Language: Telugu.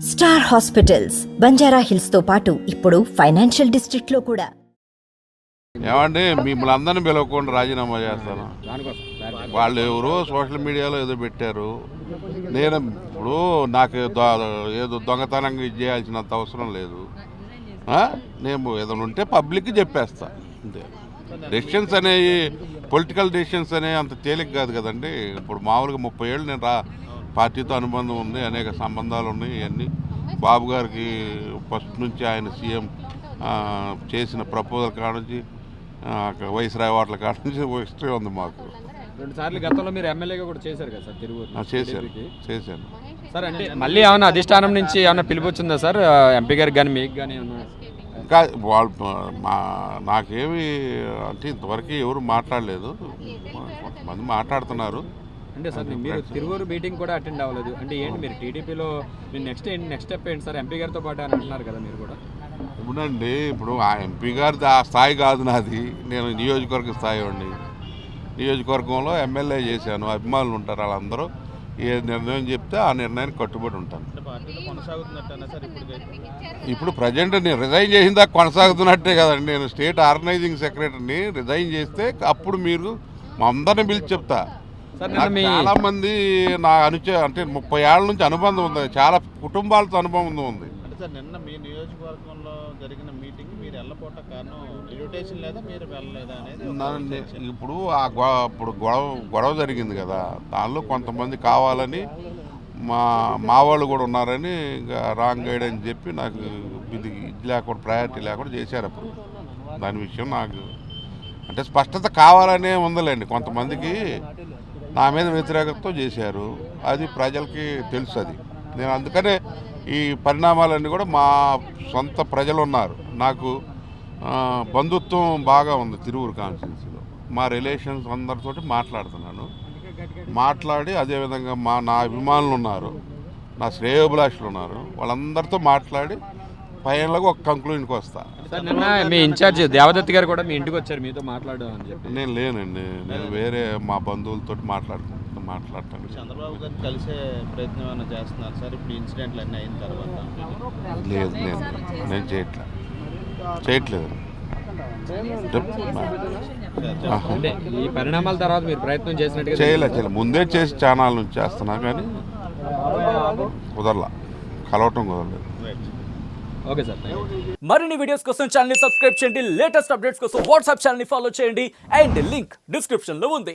స్టార్ హాస్పిటల్స్ బంజారా హిల్స్ తో పాటు ఇప్పుడు ఫైనాన్షియల్ డిస్ట్రిక్ట్ లో కూడా. ఏమండి మిమ్మల్ని అందరినీ పిలవకుండా రాజీనామా చేస్తాను. వాళ్ళు ఎవరో సోషల్ మీడియాలో ఏదో పెట్టారు. నేను ఇప్పుడు నాకు ఏదో దొంగతనంగా ఇది చేయాల్సినంత అవసరం లేదు. నేను ఏదైనా ఉంటే పబ్లిక్కి చెప్పేస్తా అంతే. డెసిషన్స్ అనేవి పొలిటికల్ డెసిషన్స్ అనేవి అంత తేలిక కాదు కదండి. ఇప్పుడు మామూలుగా 30 ఏళ్ళు నేను పార్టీతో అనుబంధం ఉంది, అనేక సంబంధాలు ఉన్నాయి. ఇవన్నీ బాబు గారికి ఫస్ట్ నుంచి ఆయన సీఎం చేసిన ప్రపోజల్ కాడ నుంచి వైస్రాయ్ వాటల కాడ నుంచి హిస్టరీ ఉంది మాకు. 2 సార్లు గతంలో మీరు ఎమ్మెల్యేగా కూడా చేశారు కదా సార్ తిరువూరు? చేశాను సార్. అంటే మళ్ళీ ఏమైనా అధిష్టానం నుంచి ఏమైనా పిలుపు వచ్చిందా సార్ ఎంపీ గారికి కానీ మీకు కానీ ఏమన్నా? ఇంకా వాళ్ళు నాకేమి అంటే ఇంతవరకు ఎవరు మాట్లాడలేదు. కొంతమంది మాట్లాడుతున్నారు. అంటే సార్ మీరు తిరువూరు మీటింగ్ కూడా అటెండ్ అవ్వలేదు అంటే ఏంటి మీరు టీడీపీలో మీరు నెక్స్ట్ స్టెప్ ఏంటి సార్? ఎంపీ గారితో పాటు అని అంటున్నారు కదా మీరు కూడా. ఇప్పుడు ఆ ఎంపీ గారి ఆ స్థాయి కాదు నాది. నేను నియోజకవర్గ స్థాయి అండి. నియోజకవర్గంలో ఎమ్మెల్యే చేశాను. అభిమానులు ఉంటారు, వాళ్ళందరూ ఏ నిర్ణయం చెప్తే ఆ నిర్ణయానికి కట్టుబడి ఉంటాను. ఇప్పుడు ప్రజెంట్ నేను రిజైన్ చేసిన దాకా కొనసాగుతున్నట్టే కదండి. నేను స్టేట్ ఆర్గనైజింగ్ సెక్రటరీని. రిజైన్ చేస్తే అప్పుడు మీరు మా అందరిని పిలిచి చెప్తా. చాలా మంది నా అంటే 30 ఏళ్ళ నుంచి అనుబంధం ఉంది, చాలా కుటుంబాలతో అనుబంధం ఉంది. సార్ నిన్న మీ నియోజకవర్గంలో జరిగిన మీటింగ్ మీరు వెళ్ళపోవట కారణం ఇన్విటేషన్ లేదా మీరు వెళ్ళలేదా అనేది? ఇప్పుడు ఇప్పుడు గొడవ జరిగింది కదా, దానిలో కొంతమంది కావాలని మా వాళ్ళు కూడా ఉన్నారని ఇంకా రాంగ్ గైడ్ అని చెప్పి నాకు ఇది లేకుండా ప్రయారిటీ లేకుండా చేశారు. అప్పుడు దాని విషయం నాకు అంటే స్పష్టత కావాలనే ఉందిలేండి. కొంతమందికి నా మీద వ్యతిరేకతతో చేశారు, అది ప్రజలకి తెలుసు. అది నేను అందుకనే ఈ పరిణామాలన్నీ కూడా మా సొంత ప్రజలు ఉన్నారు. నాకు బంధుత్వం బాగా ఉంది తిరువూరు కాన్స్టిట్యున్సీలో. మా రిలేషన్స్ అందరితోటి మాట్లాడుతున్నాను. మాట్లాడి అదేవిధంగా నా అభిమానులు ఉన్నారు, నా శ్రేయోభిలాషులు ఉన్నారు, వాళ్ళందరితో మాట్లాడి ఫైనల్గా ఒక కంక్లూజన్కి వస్తా. నిన్న మీ ఇన్ఛార్జ్ దేవదత్ గారు కూడా మీ ఇంటికి వచ్చారు మీతో మాట్లాడడం అని చెప్పి. నేను లేనండి, నేను వేరే మా బంధువులతో మాట్లాడతాను. చంద్రబాబు గారిని కలిసే ప్రయత్నం ఏమైనా చేస్తున్నారు సార్ ఇప్పుడు ఇన్సిడెంట్లు అన్నీ అయిన తర్వాత? లేదు, నేను చేయట్లేదు. అంటే ఈ పరిణామాల తర్వాత మీరు ప్రయత్నం చేసినట్టుగా చేయలేదు. ముందే చేసి ఛానల్ నుంచి చేస్తున్నా కానీ కలవటం కుదరలేదు. Okay sir. మరిన్ని వీడియోస్ కోసం ఛానల్ ని సబ్స్క్రైబ్ చేయండి. లేటెస్ట్ అప్డేట్స్ కోసం వాట్సాప్ ఛానల్ ని ఫాలో చేయండి. అండ్ లింక్ డిస్క్రిప్షన్ లో ఉంది.